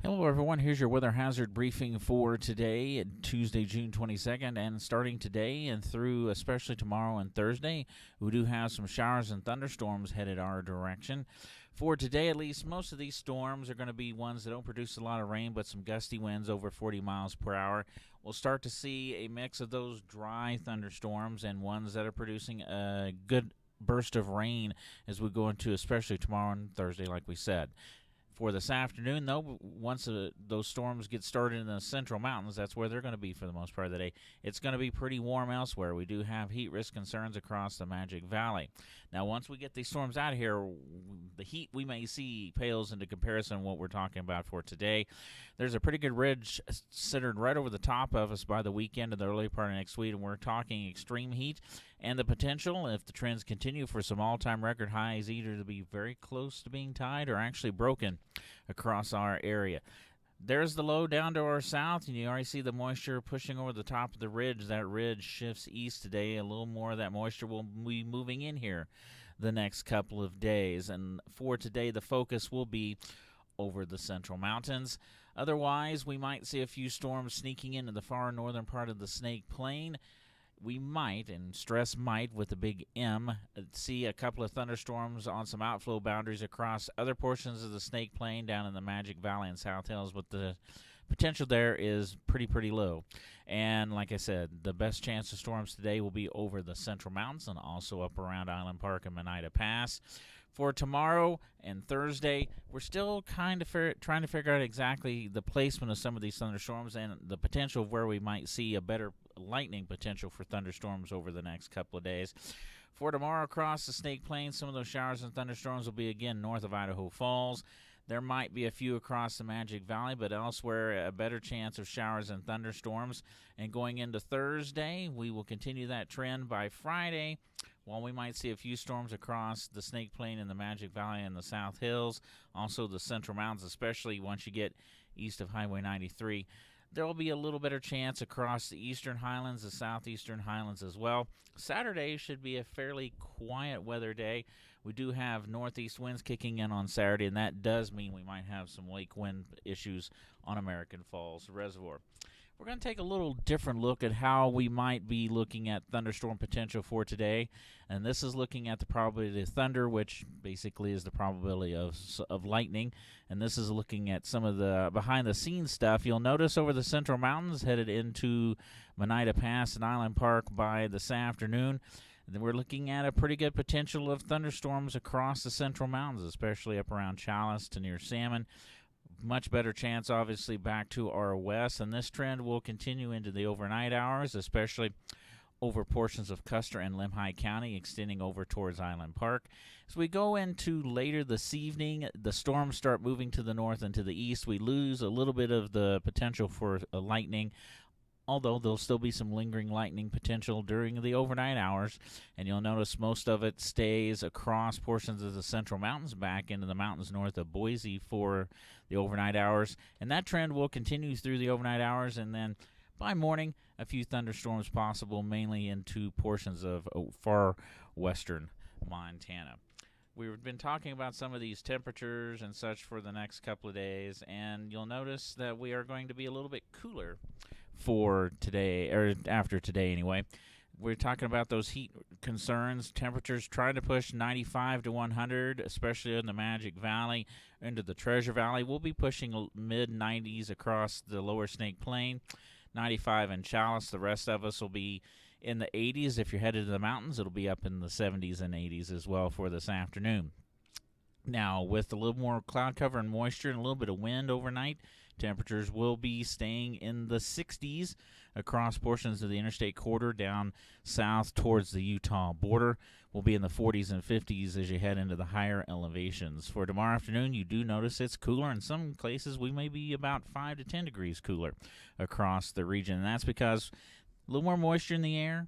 Hello, everyone. Here's your weather hazard briefing for today, Tuesday, June 22nd. And starting today and through especially tomorrow and Thursday, we do have some showers and thunderstorms headed our direction. For today, at least, most of these storms are going to be ones that don't produce a lot of rain, but some gusty winds over 40 miles per hour. We'll start to see a mix of those dry thunderstorms and ones that are producing a good burst of rain as we go into especially tomorrow and Thursday, like we said. For this afternoon, though, once those storms get started in the central mountains, that's where they're going to be for the most part of the day. It's going to be pretty warm elsewhere. We do have heat risk concerns across the Magic Valley. Now, once we get these storms out of here, the heat we may see pales into comparison to what we're talking about for today. There's a pretty good ridge centered right over the top of us by the weekend and the early part of next week, and we're talking extreme heat and the potential, if the trends continue, for some all-time record highs either to be very close to being tied or actually broken across our area. There's the low down to our south, and you already see the moisture pushing over the top of the ridge. That ridge shifts east today. A little more of that moisture will be moving in here the next couple of days. And for today, the focus will be over the central mountains. Otherwise, we might see a few storms sneaking into the far northern part of the Snake Plain. We might, and stress might with a big M, see a couple of thunderstorms on some outflow boundaries across other portions of the Snake Plain down in the Magic Valley and South Hills, but the potential there is pretty low. And like I said, the best chance of storms today will be over the central mountains and also up around Island Park and Monida Pass. For tomorrow and Thursday, we're still kind of trying to figure out exactly the placement of some of these thunderstorms and the potential of where we might see a better lightning potential for thunderstorms over the next couple of days. For tomorrow across the Snake Plain, some of those showers and thunderstorms will be again north of Idaho Falls. There might be a few across the Magic Valley, but elsewhere a better chance of showers and thunderstorms. And going into Thursday, we will continue that trend by Friday. While we might see a few storms across the Snake Plain and the Magic Valley and the South Hills, also the Central Mountains, especially once you get east of Highway 93, there will be a little better chance across the Eastern Highlands, the Southeastern Highlands as well. Saturday should be a fairly quiet weather day. We do have northeast winds kicking in on Saturday, and that does mean we might have some lake wind issues on American Falls Reservoir. We're going to take a little different look at how we might be looking at thunderstorm potential for today. And this is looking at the probability of thunder, which basically is the probability of lightning. And this is looking at some of the behind-the-scenes stuff. You'll notice over the Central Mountains headed into Monida Pass and Island Park by this afternoon. And then we're looking at a pretty good potential of thunderstorms across the Central Mountains, especially up around Chalice to near Salmon. Much better chance, obviously, back to our west, and this trend will continue into the overnight hours, especially over portions of Custer and Lemhi County, extending over towards Island Park. As we go into later this evening, the storms start moving to the north and to the east. We lose a little bit of the potential for lightning, although there'll still be some lingering lightning potential during the overnight hours. And you'll notice most of it stays across portions of the Central Mountains back into the mountains north of Boise for the overnight hours. And that trend will continue through the overnight hours. And then by morning, a few thunderstorms possible, mainly into portions of far western Montana. We've been talking about some of these temperatures and such for the next couple of days, and you'll notice that we are going to be a little bit cooler for today, or after today anyway. We're talking about those heat concerns, temperatures trying to push 95 to 100, especially in the Magic Valley, into the Treasure Valley. We'll be pushing mid-90s across the lower Snake Plain, 95 in Chalice. The rest of us will be in the 80s. If you're headed to the mountains, it'll be up in the 70s and 80s as well for this afternoon. Now, with a little more cloud cover and moisture and a little bit of wind overnight, temperatures will be staying in the 60s across portions of the interstate corridor down south towards the Utah border. We'll be in the 40s and 50s as you head into the higher elevations. For tomorrow afternoon, you do notice it's cooler. In some places, we may be about 5 to 10 degrees cooler across the region, and that's because a little more moisture in the air.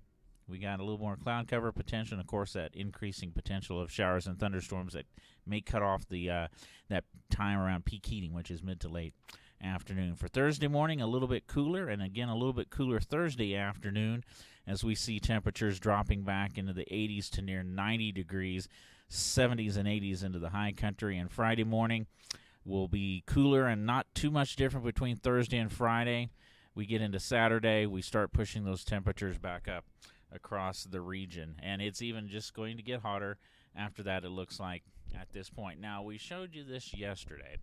We got a little more cloud cover potential, and of course that increasing potential of showers and thunderstorms that may cut off the that time around peak heating, which is mid to late afternoon. For Thursday morning, a little bit cooler, and again a little bit cooler Thursday afternoon as we see temperatures dropping back into the 80s to near 90 degrees, 70s and 80s into the high country. And Friday morning, will be cooler and not too much different between Thursday and Friday. We get into Saturday, we start pushing those temperatures back up across the region, and it's even just going to get hotter after that, it looks like, at this point. Now, we showed you this yesterday,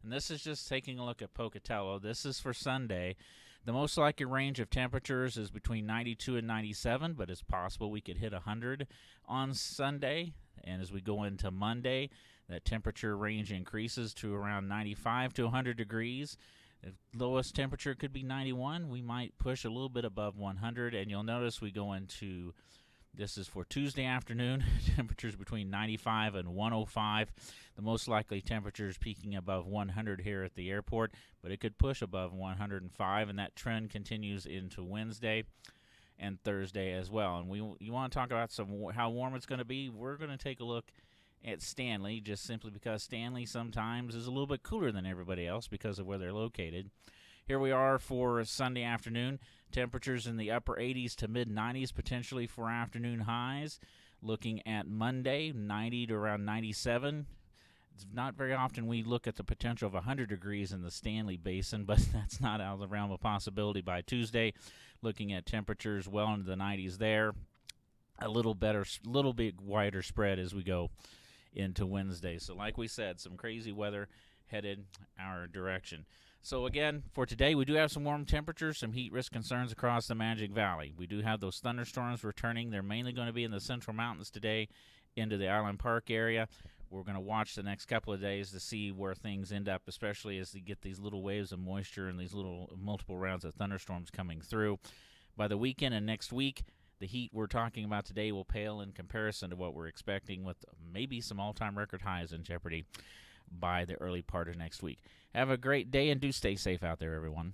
and this is just taking a look at Pocatello. This is for Sunday. The most likely range of temperatures is between 92 and 97, but it's possible we could hit 100 on Sunday. And as we go into Monday, that temperature range increases to around 95 to 100 degrees. The lowest temperature could be 91. We might push a little bit above 100, and you'll notice we go into, this is for Tuesday afternoon, temperatures between 95 and 105. The most likely temperatures peaking above 100 here at the airport, but it could push above 105, and that trend continues into Wednesday and Thursday as well. And you want to talk about how warm it's going to be? We're going to take a look at Stanley, just simply because Stanley sometimes is a little bit cooler than everybody else because of where they're located. Here we are for Sunday afternoon. Temperatures in the upper 80s to mid-90s potentially for afternoon highs. Looking at Monday, 90 to around 97. It's not very often we look at the potential of 100 degrees in the Stanley Basin, but that's not out of the realm of possibility by Tuesday. Looking at temperatures well into the 90s there. A little bit wider spread as we go into Wednesday. So like we said, some crazy weather headed our direction. So again, for today, we do have some warm temperatures, some heat risk concerns across the Magic Valley. We do have those thunderstorms returning. They're mainly going to be in the Central Mountains today into the Island Park area. We're going to watch the next couple of days to see where things end up, especially as they get these little waves of moisture and these little multiple rounds of thunderstorms coming through. By the weekend and next week, the heat we're talking about today will pale in comparison to what we're expecting, with maybe some all-time record highs in jeopardy by the early part of next week. Have a great day, and do stay safe out there, everyone.